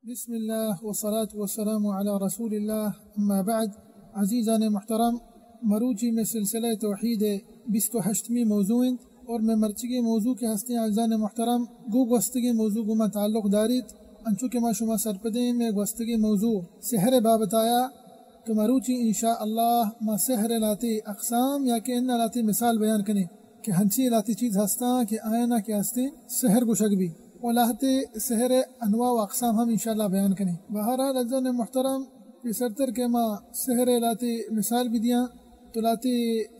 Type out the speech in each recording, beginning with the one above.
بسم اللہ والصلاة والسلام علی رسول اللہ اما بعد. عزیزان محترم، مروچی میں سلسلہ توحید 28ویں موضوع اور میں مرچگی موضوع کے ہستے عزیزان محترم گو گوستگی موضوع گما تعلق دارید انچو کہ ما شما سرپدیں میں گوستگی موضوع سحر بابت آیا تو مروچی انشاءاللہ ما سحر لاتی اقسام یا کہ انہ لاتی مثال بیان کریں کہ ہنچی لاتی چیز ہستا کہ آئینہ کے ہستے سحر گشک بھی ولاحتے سحر انواع و اقسام ہم انشاءاللہ بیان کریں. بہرحال عزیزان محترم کہ سرتر کے ما سحر لاتی مثال بھی دیا تو لاتی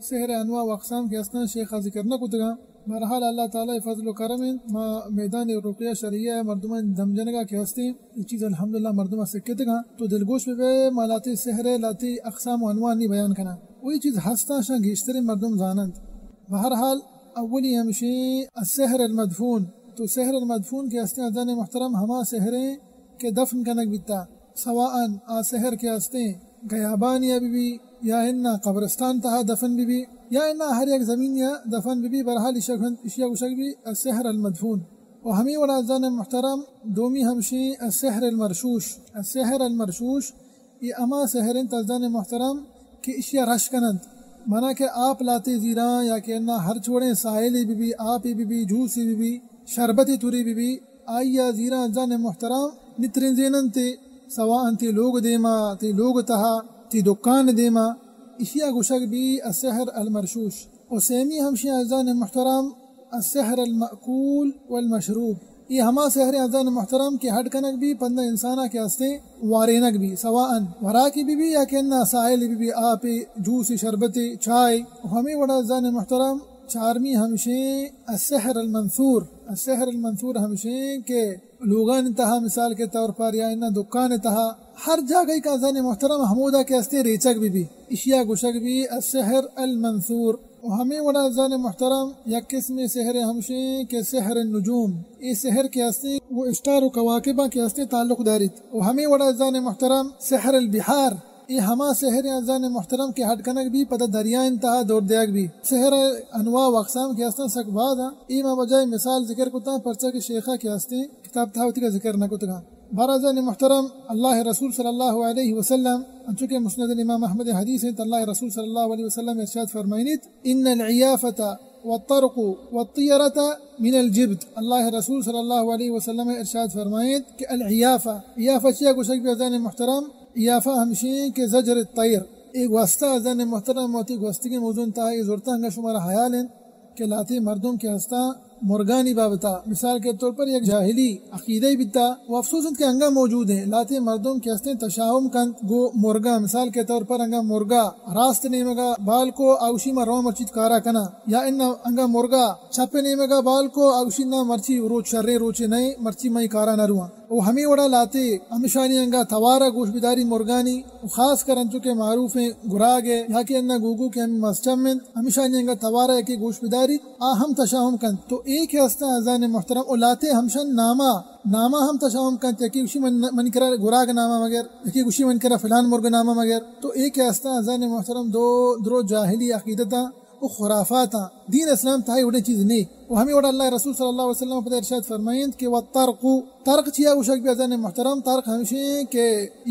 سحر انواع و اقسام کے ہستا شیخہ ذکر نہ کتگا. بہرحال اللہ تعالیٰ فضل و کرم ما میدان رقیہ شریعہ مردمان دمجنگا کے ہستے یہ چیز الحمدللہ مردمہ سکتگا تو دلگوش بے ما لاتی سحر لاتی اقسام و انواع نہیں بیان کرنا وہی چیز ہستا شاں گیشتر مردم زانند. بہرحال اولی ہمشی السحر المدفون تو سحر المدفون کے ہستے عزیزان محترم ہما سحریں کہ دفن کنک بیتا سواءً آ سحر کے ہستے غیابانیہ بھی یا انہ قبرستان تہا دفن بھی یا انہ ہر ایک زمین یا دفن بھی بہرحال اشیاء گشک بھی السحر المدفون. و ہمیں وڑا عزیزان محترم دومی ہمشی السحر المرشوش. السحر المرشوش یہ اما سحریں عزیزان محترم کہ اشیاء رش کنند مانا کہ آپ لاتے زیران یا کہ انہ ہر چھوڑیں سائلی بھی آپی بھی جھوسی بھی شربتی توری بھی آئیا زیران عزیزان محترم نترین زینن تے سواء تی لوگ دیما تی لوگ تہا تی دکان دیما اشیاء گشک بھی السحر المرشوش. و سیمی ہمشی عزیزان محترم السحر المأکول والمشروب. یہ ہما سحر عزیزان محترم کہ ہڈ کنک بھی پندہ انسانہ کے ہستے وارینک بھی سواء وراکی بھی یا کہ انہ سائل بھی آپی جوسی شربتی چائے. ہمیں وڑا عزیزان محترم چارمی ہمشے السحر المنثور. السحر المنثور ہمشے کہ لوگان تہا مثال کے طور پر یا انہ دکان تہا ہر جگہ کا عزیزان محترم حمودہ کے ہستے ریچک بھی اشیاء گشک بھی السحر المنثور. ہمیں وڑا عزیزان محترم یک قسم سحر ہمشے کہ سحر النجوم. یہ سحر کے ہستے وہ اشتار و کواکبہ کے ہستے تعلق دارید. ہمیں وڑا عزیزان محترم سحر البحار. یہ ہما سحر عزیزان محترم کے ہڈ کنک بھی پتہ دریا انتہا دور دیگ بھی سحر انواع و اقسام کے ہستن سک بعد ایما بجائے مثال ذکر کتا پرچہ کے شیخہ کے ہستے کتاب تھاوتی کا ذکر نہ کتگا. بارہ عزیزان محترم اللہ رسول صلی اللہ علیہ وسلم چونکہ مسند امام احمد حدیث ہے تو اللہ رسول صلی اللہ علیہ وسلم ارشاد فرمائنیت ان العیافت والطرق والطیرت من الجبت. اللہ رسول صلی اللہ علیہ وسلم ارشاد فرمائنیت کہ العیافہ عیافہ چیا گشک بھی عزیزان محترم عیافہ ہمشی کے زجر الطیر ایک واسطہ عزیزان محترم موتی گوستی کے موضوع انتہا یہ زورتا ہنگا شمارا حیال ہیں کہ لاتی مردم کے ہستا مرگانی بابتا مثال کے طور پر ایک جاہلی عقیدہ بیتا و افسوس کے انگا موجود ہیں لاتے مردم کے ہستے تشاہم کن گو مرگا مثال کے طور پر انگا مرگا راست نیمگا بال کو آوشی ما رو مرچیت کارا کنا یا انگا مرگا چھپے نیمگا بال کو آوشی نا مرچی روچ شرے روچے نئے مرچی مئی کارا نروان. وہ ہمیں وڑا لاتے ہمیشانی انگا توارا گوش بداری مرگانی خاص کر انچو کے معروف ہیں گراگے یا کہ انہ گوگو کے ہمیں مسچمن ہمیشانی انگا توارا کی گوش بداری ہم تشاہم کن تو ایک ہستا عزیزان محترم او لاتے ہمشن نامہ ہم تشاہم کن یکی گوشی من کرا گراگ نامہ مگر یکی گوشی من کرا فلان مرگ نامہ مگر تو ایک ہستا عزیزان محترم درو جاہلی عقیدتا و خرافاتا دین اسلام تہائی وڑے چیز نہیں. وہ ہمیں وڑا اللہ رسول صلی اللہ علیہ وسلم پر ارشاد فرمائند کہ طرق چیا گوشک بھی عزیزان محترم طرق ہمشے کہ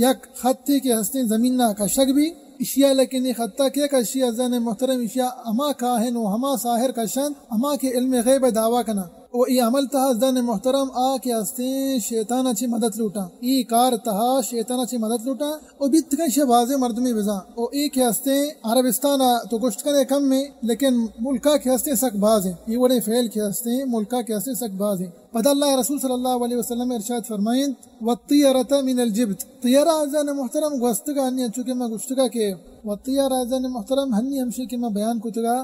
یک خطی کے ہستے زمین نا کشک بھی اشیاء لیکن یہ خطہ کیا کہ اشیاء عزیزان محترم اشیاء اما کاہن و ہما ساہر کشن اما کے علم غیب دعویٰ کنا و ای عمل تہا عزیزان محترم آ کے ہستے شیطانہ چی مدد لوٹا ای کار تہا شیطانہ چی مدد لوٹا و بیت کن شباز مردمی بزا و ای کے ہستے عربستانہ تو گشت کنے کم میں لیکن ملکہ کے ہستے سک باز ہیں یہ وڑے فعل کے ہستے ملکہ کے ہستے سک باز ہیں. پتہ اللہ رسول صلی اللہ علیہ وسلم ارشاد فرمائند والطیرۃ من الجبت. طیرہ عزیزان محترم گوستگا ہنی چونکہ میں گشتگا کہ والطیرہ عزیزان محترم ہنی ہمشی کہ میں بیان کتگا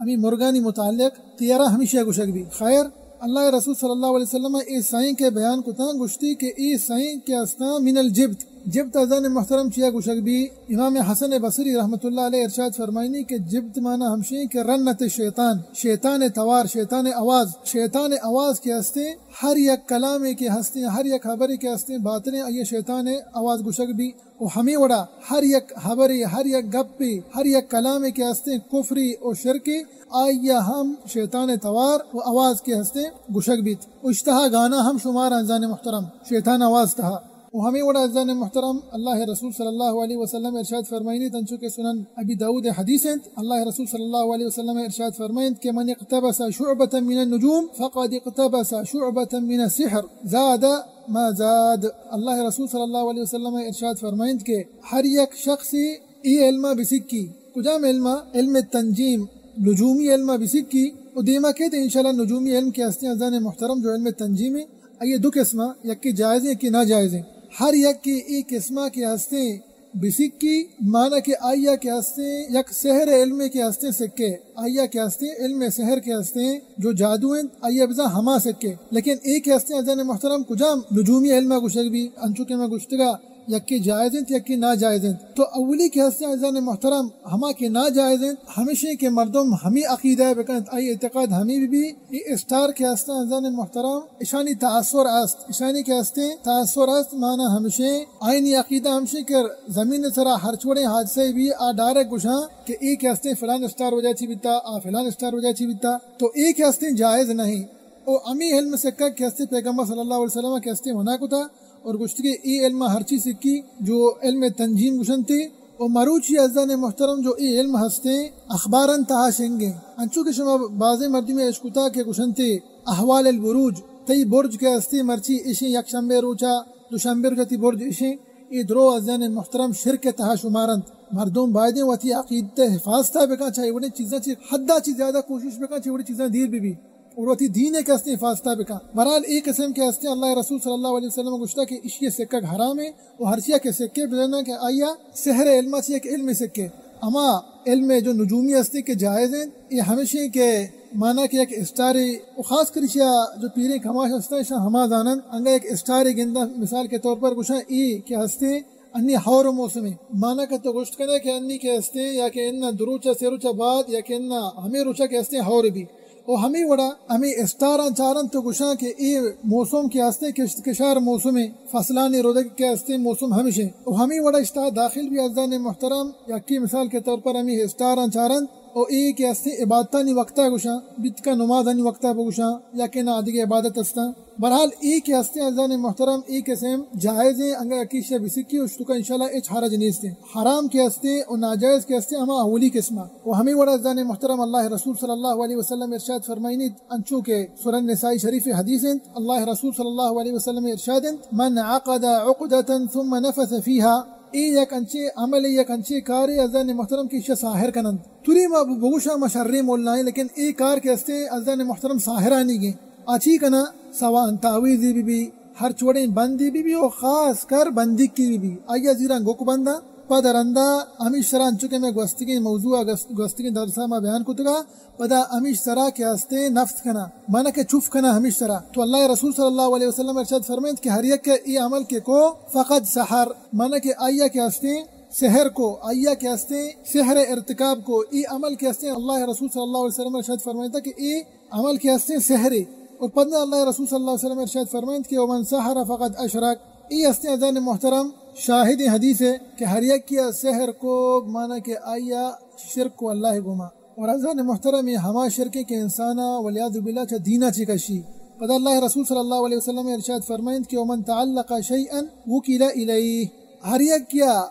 ہمیں مرگانی متعلق طیرہ ہمیشہ گشک بھی خیر اللہ رسول صلی اللہ علیہ وسلم اس سائیں کے بیان کو تھا گشتی کہ اس سائیں کے اسنا من الجبت جبت عزیزان محترم چیا گشک بھی امام حسن بصری رحمۃ اللہ علیہ ارشاد فرمائنی کہ جبت مانا ہمشی کہ رنت شیطان توار شیطان آواز کے ہستے ہر یک کلام کے ہستے ہر یک خبر کے ہستے باطنیں یہ شیطان آواز گشک بھی و ہمیں وڑا ہر یک خبری ہر یک گپی ہر یک کلام کے ہستے کفری و شرکی آئیا ہم شیطان توار و آواز کے ہستے گشک بیت اشتہا گانا ہم شمار عزیزان محترم شیطان آواز تہا و ہمیں وڑا عزیزان محترم اللہ رسول صلی اللہ علیہ وسلم ارشاد فرمائنی تنچو کے سنن ابی داود حدیث ہیں اللہ رسول صلی اللہ علیہ وسلم ارشاد فرمائن کہ من اقتبس شعبة من النجوم فقد اقتبس شعبة من السحر زاد ما زاد. اللہ رسول صلی اللہ علیہ وسلم ارشاد فرمائن کہ ہر یک شخصی ای علمہ بسکی کجام علم تنجیم نجومی علمہ بسکی و دیما کہتے ہیں انشاءاللہ نجومی علم کے ہستے عزیزان محترم جو علم تنجیم ہے یہ دو قسمہ یک کی جائز ہیں کی ناجائز ہیں. ہر یک کی ای قسمہ کے ہستے بسکی معنی کہ آیا کے ہستے یک سحر علم کے ہستے سکے آیا کے ہستے علم سحر کے ہستے جو جادو ہیں آیا بزا ہما سکے لیکن ایک ہستے عزیزان محترم کجام نجومی علمہ گوشک بھی انچو کے میں گوشتگا یک کی جائز ہیں یک کی ناجائز ہیں. تو اولی کے ہستے عزیزان محترم ہما کے ناجائز ہیں ہمیشہ کے مردم ہمی عقیدہ بکنت آئی اعتقاد ہمی بھی اسٹار کے ہستے عزیزان محترم اشانی تاثر است اشانی کے ہستے تاثر است معنی ہمیشہ آئینی عقیدہ ہمیشہ کر زمین سرا ہر چھوڑے حادثے بھی آ ڈائریکٹ گشاں کہ ایک ہستے فلان اسٹار وجہ چی بیتا فلان اسٹار وجہ چی بیتا تو ایک ہستے جائز نہیں. او امی علم سکا کے ہستے پیغمبر صلی اللہ علیہ وسلم کے ہستے ہونا کو تھا اور گشتگی ای علم ہر چیز سکی جو علم تنجیم گشنتے اور مروچی عزیزان محترم جو ای علم ہستے اخباراً تہا شنگے انچو کے شما بعض مردی میں اشکتا کے گشنتے احوال البروج تی برج کے ہستے مرچی اشیں یک شنبے روچا دوشنبے روچا تی برج اشیں ای درو عزیزان محترم شرک تہا شمارند مردم بائدیں واتی عقیدت حفاظ تھا بکا چاہیے وڑی چیزاں چی حدہ چیز زیادہ کوشش بکا چاہیے وڑی چیزاں دیر بھی اور وہ دین کے ہستے حفاظتہ بکا. برحال ایک قسم کے ہستے اللہ رسول صلی اللہ علیہ وسلم گشتہ کہ اشیاء سکہ حرام ہے وہ ہرشیہ کے سکے بزرنا کہ آیا سحر علمہ چاہیے کہ علم سکے اما علم جو نجومی ہستے کے جائز ہیں یہ ہمیشہ کے مانا کہ ایک اسٹاری خاص کر جو پیریں کھماش ہستا ہے شاہ ہما زانن انگا ایک اسٹاری گندہ مثال کے طور پر گشاں ای کے ہستے انی ہور موسم مانا کہ تو گشت کرے کہ انی کے ہستے یا کہ انہ دروچہ سیروچہ بعد یا کہ انہ ہمیں روچہ کے ہستے ہور بھی اور ہمیں وڑا ہمیں اسٹاران چارن تو گشاں کہ ای موسم کے ہستے کشار موسم فصلانی رودک کے ہستے موسم ہمیشہ اور ہمیں وڑا اشتہار داخل بھی عزیزان محترم یا کی مثال کے طور پر ہمیں اسٹاران چارن اور ای کے ہستے عبادتانی وقتہ گشاں بیت کا نمازانی وقتہ بگشاں یا کہ نہ آدھگی عبادت ہستا. برحال ای کے ہستے عزیزان محترم ای کے سیم جائز ہیں انگر اکیشہ بسکی اس تو کا انشاءاللہ اچ حرج نیستے حرام کے ہستے اور ناجائز کے ہستے ہما اولی قسمہ وہ ہمیں وڑا عزیزان محترم اللہ رسول صلی اللہ علیہ وسلم ارشاد فرمائنی انچو کے سورہ نسائی شریف حدیث ہیں اللہ رسول صلی اللہ علیہ وسلم ارشاد من عقد عقدة ثم نفث فيها ای یک انچے عمل یک انچے کار عزیزان محترم کی شہ ساحر کنند توری ما بگوشا مشرری مولنائیں لیکن ای کار کے ہستے عزیزان محترم ساحرانی گئے آچی کنا سوان تعویذی بھی ہر چھوڑیں بندی بھی اور خاص کر بندی کی بھی آیا زیران گوک بندہ پدرندہ امیش سرا انچکے میں گوستگی موضوع گوستگی درسہ ما بیان کتگا پدا امیش سرا کے ہستے نفس کنا مانا کہ چوف کنا ہمیش سرا تو اللہ رسول صلی اللہ علیہ وسلم ارشاد فرمائند کہ ہر یک کے ای عمل کے کو فقط سحر مانا کہ آیا کے ہستے سحر کو آیا کے ہستے سحر ارتکاب کو ای عمل کے ہستے اللہ رسول صلی اللہ علیہ وسلم ارشاد فرمائند کہ ای عمل کے ہستے سحر اور پدنا اللہ رسول صلی اللہ علیہ وسلم ارشاد فرمائند کہ ومن سحر فقط اشرک ای ہستے عزیزان محترم شاہد حدیث ہے کہ ہر یک کیا سحر کو مانا کہ آیا شرک کو اللہ گما اور عزیزان محترم یہ ہما شرک کے انسانا ولیعذ باللہ چا دینا چی کشی پدا اللہ رسول صلی اللہ علیہ وسلم ارشاد فرمائند کہ ومن تعلق شیئا وکل الیہ ہر یک کیا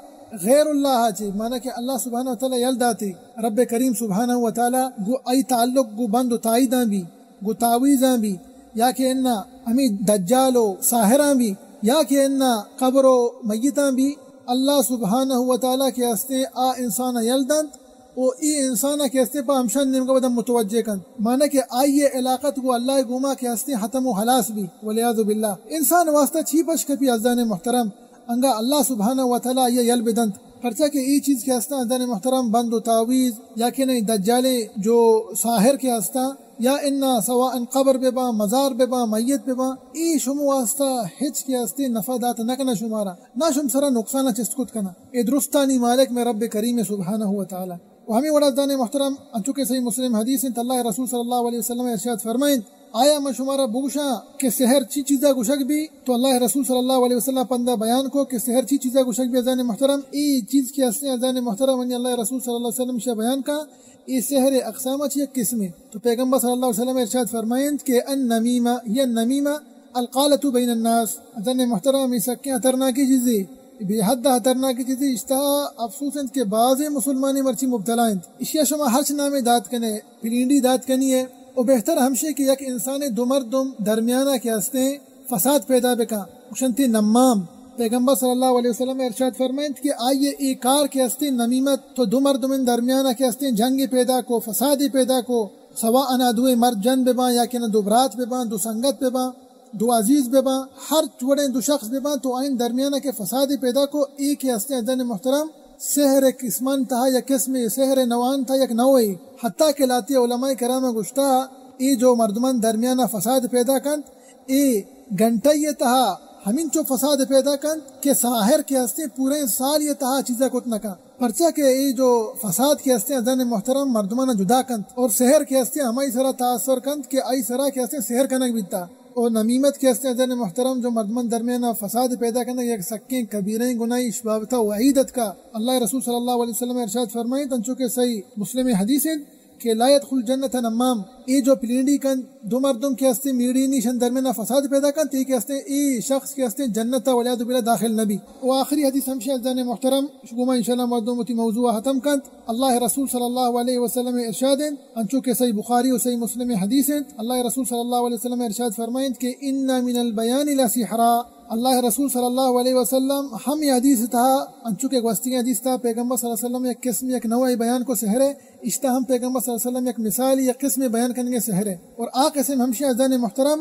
غیر اللہ چی مانا کہ اللہ سبحانہ وتعالی یلداتی رب کریم سبحانہ وتعالی گو ای تعلق گو بند و تائیدان بھی گو تعویزاں بھی یا کہ انہ ہمیں دجال و ساحراں بھی یا کہ انہ قبر و میتاں بھی اللہ سبحانہ وتعالی کے ہستے آ انسان یلدند او ای انسانہ کے ہستے پا ہمشان نمگا بدن متوجہ کن مانا کہ آئیے علاقت کو اللہ گوما کے ہستے ختم و حلاس بھی ولیعذ باللہ انسان واسطہ چھی پش کپی عزیزان محترم انگا اللہ سبحانہ وتعالی یہ یل بدند پرچہ کہ ای چیز کے ہستا عزیزان محترم بند و تعویز یا کہ نہیں دجالے جو ساحر کے ہستا یا انہ سواء قبر بے با مزار بے با میت بے با ای شمو واسطہ ہچ کے ہستے نفع دات نکنا شمارا نہ شم سرا نقصانہ چسکت کنا اے درستانی مالک میں رب کریم سبحانہ وتعالی و ہمیں وڑا عزیزان محترم انچوکے صحیح مسلم حدیث ہیں اللہ رسول صلی اللہ علیہ وسلم ارشاد فرمائیں آیا میں شمارا بگوشا کہ سحر چی چیزا گوشک بھی تو اللہ رسول صلی اللہ علیہ وسلم پندہ بیان کو کہ سحر چی چیزا گوشک بھی عزیزان محترم ای چیز کی ہستے عزیزان محترم انہی اللہ رسول صلی اللہ علیہ وسلم شاہ بیان کا ای سحر اقسامہ چی ایک قسم ہے تو پیغمبر صلی اللہ علیہ وسلم ارشاد فرمائیں کہ النمیمہ القالۃ بین الناس ادن محترم سکیں خطرناکی چیزی بے حد خطرناکی چیزی اشتہا افسوسند کے بعض مسلمانی مرچی مبتلا اند اشیا شما ہرچ نام داد کنے پلینڈی داد کنی ہے او بہتر ہمشے کہ یک انسان دو مردم درمیانہ کے ہستے فساد پیدا بکا شنتی نمام پیغمبر صلی اللہ علیہ وسلم ارشاد فرمائند کہ آئیے ای کار کے ہستے نمیمت تو دو مردم درمیانہ کے ہستے جنگ پیدا کو فسادی پیدا کو سوا انا دوے مرد جن ببا یا کہ دو برات ببا دو سنگت ببا دو عزیز ببا ہر چوڑے دو شخص ببا تو آئین درمیانہ کے فسادی پیدا کو ایک کے ہستے ادن محترم سحر قسمان تھا یا قسم سحر نوان تھا یک نوئی حتیٰ کہ لاتی علماء کرام گشتہ ای جو مردمان درمیانہ فساد پیدا کند ای گھنٹہ یہ تہا ہمین چو فساد پیدا کند کہ ساحر کے ہستے پورے سال یہ تہا چیزیں کت نکا پرچہ کہ ای جو فساد کے ہستے ادن محترم مردمانہ جدا کند اور سحر کے ہستے ہمائی سرا تاثر کند کہ آئی سرا کے ہستے سحر کنک بیتا اور نمیمت کے ہستے ادن محترم جو مردمان درمیانہ فساد پیدا کرنا یک سکیں کبیریں گناہی شبابتا وعیدت کا اللہ رسول صلی اللہ علیہ وسلم ارشاد فرمائے تنچو کہ صحیح مسلم حدیث ہے کہ لا يدخل جنت نمام ای جو پلینڈی کن دو مردم کے ہستے میڑی نیشن درمیانہ فساد پیدا کن تی کے ہستے ای شخص کے ہستے جنت ولیاد بلا داخل نبی و آخری حدیث ہمشہ ازدان محترم شکومہ انشاءاللہ مردم تی موضوع ختم کن اللہ رسول صلی اللہ علیہ وسلم ارشاد انچو کہ صحیح بخاری و صحیح مسلم حدیث اللہ رسول صلی اللہ علیہ وسلم ارشاد فرمائیں کہ ان من البیان لسحرا اللہ رسول صلی اللہ علیہ وسلم ہم یہ حدیث تھا انچو کہ گوستی حدیث تھا پیغمبر صلی اللہ علیہ وسلم ایک قسم ایک نوعی بیان کو سحر ہے اشتہ ہم پیغمبر صلی اللہ علیہ وسلم ایک مثال یا قسم بیان کرنے کے سحر ہے اور آ قسم ہمشہ ازدان محترم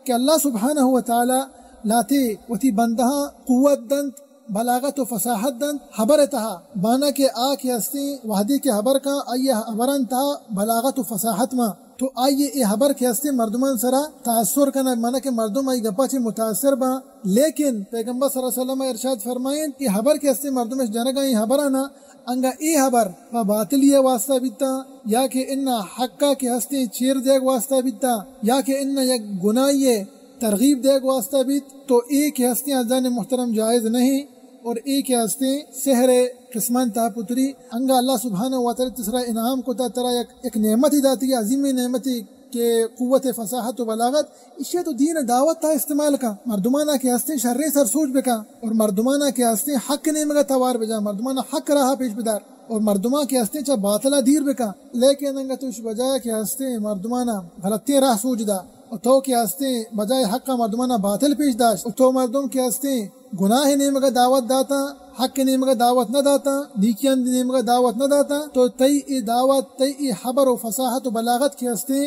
کہ اللہ سبحانہ وتعالی لاتے وتی بندہاں قوت دند بلاغت و فصاحت دند حبر تہا بانا کے آ کے ہستی وحدی کے حبر کا آئیے حبرن تہا بلاغت و فصاحت ماں تو آئیے اے حبر کے ہستے مردمان سرا تاثر کرنا مانا کہ مردم آئی گپا چھ متاثر با لیکن پیغمبر صلی اللہ علیہ وسلم ارشاد فرمائیں کہ حبر کے ہستے مردم جنگا ای حبرانا انگا ای حبر و باطلی واسطہ بیتا یا کہ انہا حقا کے ہستے چیر دیگ واسطہ بیتا یا کہ انہا یک گناہی ترغیب دیگ واسطہ بیت تو ایک ہستے ازدان محترم جائز نہیں اور ایک ہستے سحر قسمان تا پتری انگا اللہ سبحانہ وتعالی تسرا انعام کو تا ترا ایک نعمت ہی داتی ہے عظیم نعمتی کہ قوت فصاحت و بلاغت اسے تو دین دعوت تا استعمال کا مردمانہ کے ہستے شر سر سوچ بکا اور مردمانہ کے ہستے حق نے مگا توار بجا مردمانہ حق رہا پیش بدار اور مردمہ کے ہستے چا باطلہ دیر بکا لیکن انگا تو اس بجائے کے ہستے مردمانہ غلطی راہ سوچ دا اور تو کے ہستے بجائے حق کا مردمانہ باطل پیش داشت اور تو مردم کے ہستے گناہ نیم کا دعوت داتا حق نیم کا دعوت نہ داتا نیکیاں نیم کا دعوت نہ داتا تو تی ای دعوت تی ای حبر و فصاحت و بلاغت کے ہستے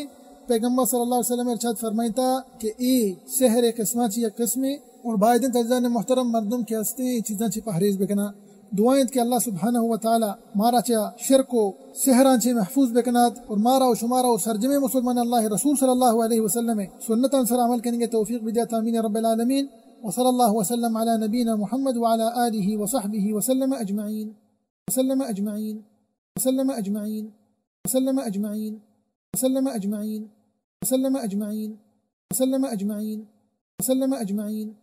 پیغمبر صلی اللہ علیہ وسلم ارشاد فرمائیتا کہ ای سحر قسمہ چی یک قسم اور بائدن تجزان محترم مردم کے ہستے چیزاں چی پہریز بکنا دعائیں کہ اللہ سبحانہ وتعالی مارا چا شرک و سحران چی محفوظ بکنات اور مارا و شمارا و سرجم مسلمان اللہ رسول صلی اللہ علیہ وسلم سنتا انصر عمل کریں گے توفیق بدیات آمین رب العالمین وصلى الله وسلم على نبينا محمد وعلى آله وصحبه وسلم أجمعين وسلم أجمعين وسلم أجمعين وسلم أجمعين وسلم أجمعين وسلم أجمعين وسلم أجمعين وسلم أجمعين